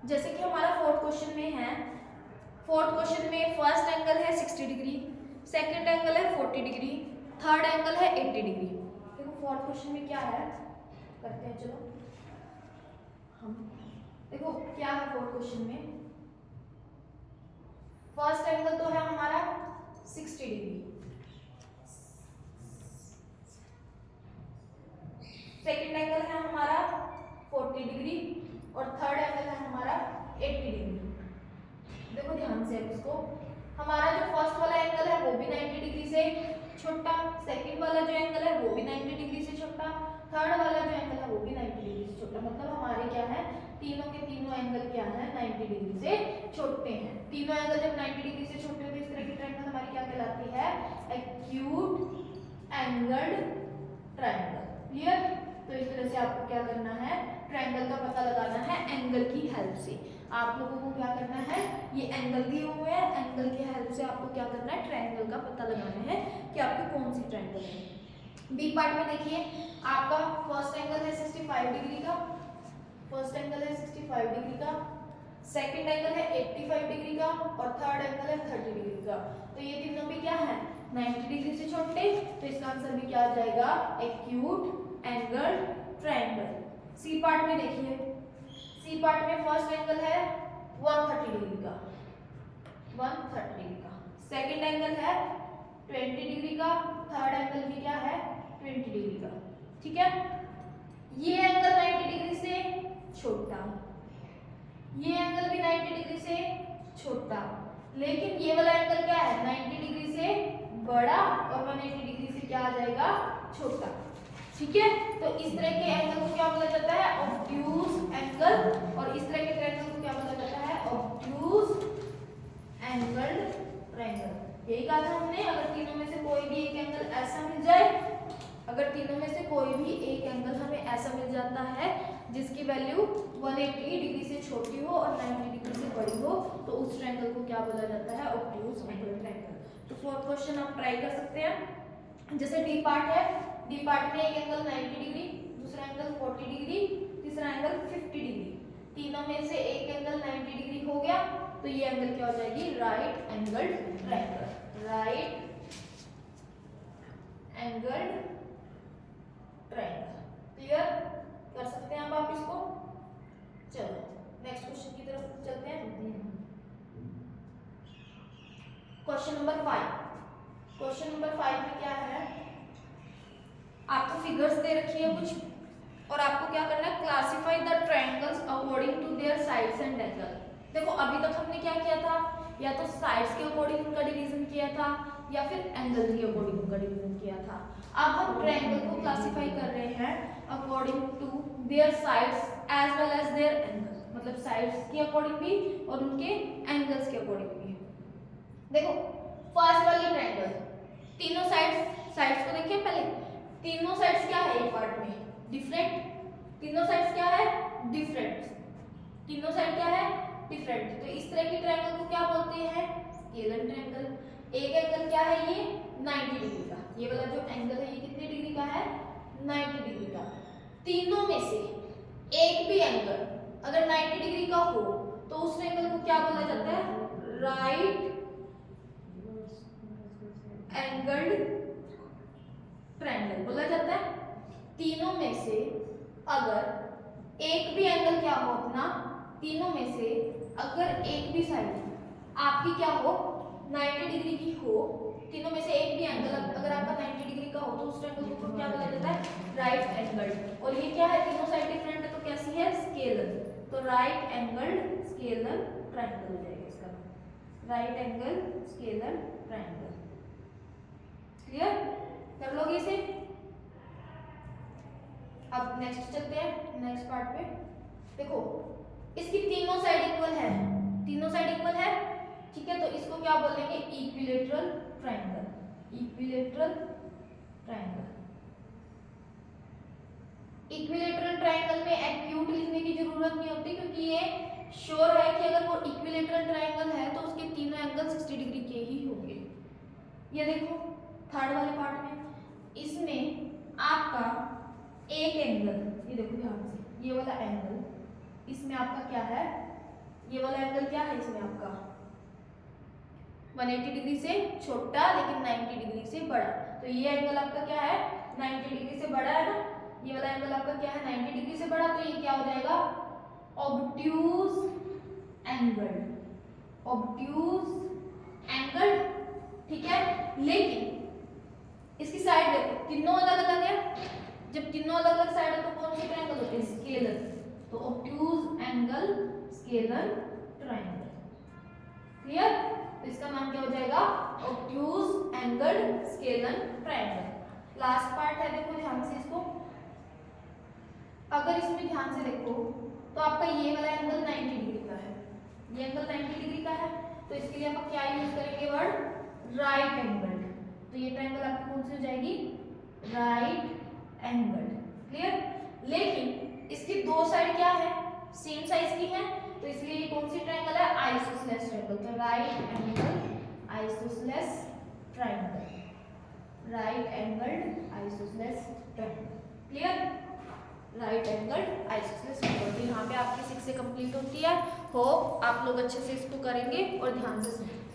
जैसे कि हमारा फोर्थ क्वेश्चन में है, फोर्थ क्वेश्चन में फर्स्ट एंगल है 60 डिग्री, सेकंड एंगल है 40 डिग्री, थर्ड एंगल है 80 डिग्री। देखो फोर्थ क्वेश्चन में क्या है, करते हैं चलो हम। देखो क्या है फोर्थ क्वेश्चन में, फर्स्ट एंगल तो है हमारा 60 डिग्री, सेकंड एंगल है हमारा 40 डिग्री और थर्ड एंगल है हमारा 80 डिग्री। देखो ध्यान से अब इसको, हमारा जो फर्स्ट वाला एंगल है वो भी 90 डिग्री से छोटा, सेकंड वाला जो एंगल है वो भी 90 डिग्री से छोटा, थर्ड वाला जो एंगल है वो भी 90 डिग्री से छोटा। मतलब हमारे क्या है, तीनों के तीनों एंगल क्या है, 90 डिग्री से छोटे हैं। तीनों एंगल जब 90 डिग्री से छोटे होते हैं, इस तरह की ट्रायंगल हमारी क्या कहलाती है, एक्यूट एंगल्ड ट्रायंगल। क्लियर? तो इस तरह से आपको क्या करना है, ट्रायंगल का पता लगाना है एंगल की हेल्प से। आप लोगों को क्या करना है, ये एंगल दिए हुए हैं, एंगल की हेल्प से आपको क्या करना है, ट्रायंगल का पता लगाना है कि आपकी कौन सी ट्रायंगल है। बी पार्ट में देखिए, आपका फर्स्ट एंगल है 65 डिग्री का, फर्स्ट एंगल है 65 डिग्री का, सेकंड एंगल है 85 डिग्री का और थर्ड एंगल है 30 डिग्री का। तो ये तीनों भी क्या है, 90 डिग्री से छोटे, तो इसका आंसर भी क्या आ जाएगा, acute angle triangle. C part में देखिए, सी पार्ट में फर्स्ट एंगल है 130 डिग्री का, 130 डिग्री का, सेकंड एंगल है 20 डिग्री का, थर्ड एंगल भी क्या है, 20 डिग्री का। ठीक है, ये एंगल 90 डिग्री से छोटा, ये एंगल भी 90 डिग्री से छोटा, लेकिन ये वाला एंगल क्या है, 90 डिग्री से बड़ा और 180 डिग्री से क्या आ जाएगा, छोटा। ठीक है, तो इस तरह के एंगल को क्या बोला जाता है, ऑब्ट्यूज एंगल, और इस तरह के ट्रायंगल को क्या बोला जाता है, ऑब्ट्यूज एंगल्ड ट्रायंगल। यही कहा था हमने, अगर तीनों में से कोई भी एक एंगल ऐसा मिल जाए, अगर तीनों में से कोई भी एक एंगल हमें ऐसा मिल जाता है जिसकी वैल्यू 180 डिग्री से छोटी हो और 90 डिग्री से बड़ी हो, तो उस ट्रायंगल को क्या बोला जाता है, ऑब्ट्यूज एंगल ट्रायंगल। तो फोर्थ क्वेश्चन आप ट्राई कर सकते हैं। जैसे डी पार्ट है, डी पार्ट में एक एंगल 90 डिग्री, दूसरा एंगल 40 डिग्री, तीसरा एंगल 50 डिग्री, तीनों में से एक एंगल 90 डिग्री हो गया, तो ये एंगल क्या हो जाएगी, right angled triangle, right angled triangle. Clear कर सकते हैं आप इसको। चलो नेक्स्ट क्वेश्चन की तरफ चलते हैं। क्वेश्चन नंबर 5, क्वेश्चन नंबर 5 में क्या है, आपको फिगर्स दे रखी है कुछ और आपको क्या करना है, classify the triangles according to their sides and angle. देखो अभी तक हमने क्या किया था, या तो साइड्स के अकॉर्डिंग उनका डिवीजन किया था या फिर एंगल के अकॉर्डिंग उनका डिवीजन किया था। अब हम ट्रायंगल को क्लासिफाई कर रहे हैं according to their sides as well as their angles, मतलब साइड्स के अकॉर्डिंग भी और उनके एंगल्स के अकॉर्डिंग भी। देखो फर्स्ट वाली ट्रायंगल, तीनों साइड्स को देखिए पहले, तीनों साइड्स क्या है एक पार्ट में, डिफरेंट, तीनों साइड्स क्या है, डिफरेंट, तीनों साइड क्या है, डिफरेंट। तो इस तरह की ट्रायंगल को क्या बोलते हैं, स्केलर ट्रायंगल। एक एंगल क्या है, ये 90 डिग्री का, ये वाला जो एंगल है ये कितने डिग्री का है, 90 डिग्री का। तीनों में से एक भी एंगल अगर 90 डिग्री का हो तो उस एंगल को क्या बोला जाता है, राइट एंगल्ड ट्रायंगल बोला जाता है। तीनों में से अगर एक भी एंगल क्या हो अपना, तीनों में से अगर एक भी साइड आपकी क्या हो, 90 डिग्री की हो, तीनों में से एक भी एंगल अगर आपका 90 डिग्री का हो तो उस एंगल को क्या बोला जाता है, राइट एंगल्ड। और ये क्या है, तीनों साइड डिफरेंट है तो कैसी है, स्केलर, तो राइट एंगल्ड स्केलर ट्रायंगल हो जाएगा इसका, right angle scalar triangle. Clear कर लोगे इसे। अब नेक्स्ट चलते हैं, नेक्स्ट पार्ट पे। देखो इसकी तीनों साइड इक्वल है, तीनों साइड इक्वल है, ठीक है, तो इसको क्या बोलेंगे, equilateral triangle, equilateral triangle. Equilateral triangle में एक्यूट लिखने की जरूरत नहीं होती क्योंकि ये श्योर है कि अगर वो इक्विलेटरल ट्रायंगल है तो उसके तीनों एंगल 60 डिग्री के ही होंगे। ये देखो थर्ड वाले पार्ट में, इसमें आपका एक एंगल, ये देखो ध्यान से, ये वाला एंगल, इसमें आपका क्या है ये वाला एंगल क्या है इसमें आपका 180 डिग्री से छोटा लेकिन 90 डिग्री से बड़ा। तो ये एंगल आपका क्या है 90 डिग्री से बड़ा है ना, ये वाला एंगल आपका क्या है 90 डिग्री से बड़ा। तो ये क्या हो जाएगा ऑब्ट्यूज एंगल, ऑब्ट्यूज एंगल, ठीक है। लेकिन इसकी साइड देखो तीनों अलग अलग है, जब तीनों अलग अलग साइड है तो कौन से ट्रायंगल होते हैं स्केलर, तो obtuse angle scalar triangle, clear. तो इसका नाम क्या हो जाएगा obtuse angle scalar triangle. Last part है देखो ध्यान से इसको, अगर इसमें ध्यान से देखो तो आपका ये वाला एंगल 90 डिग्री का है, ये एंगल 90 डिग्री का है, तो इसके लिए आप क्या यूज करेंगे वर्ड राइट एंगल। तो ये ट्रायंगल आपकी कौन सी हो जाएगी राइट एंगल, क्लियर। लेकिन इसकी दो साइड क्या है सेम साइज की है, तो इसलिए ये कौन सी ट्रायंगल है आइसोसेलेस ट्रायंगल। तो right angle isosceles triangle, right angle isosceles triangle, clear. Right angle isosceles triangle. यहाँ पे आपकी 6 से कंप्लीट होती है। होप आप लोग अच्छे से इसको करेंगे और ध्यान से सुनेंगे।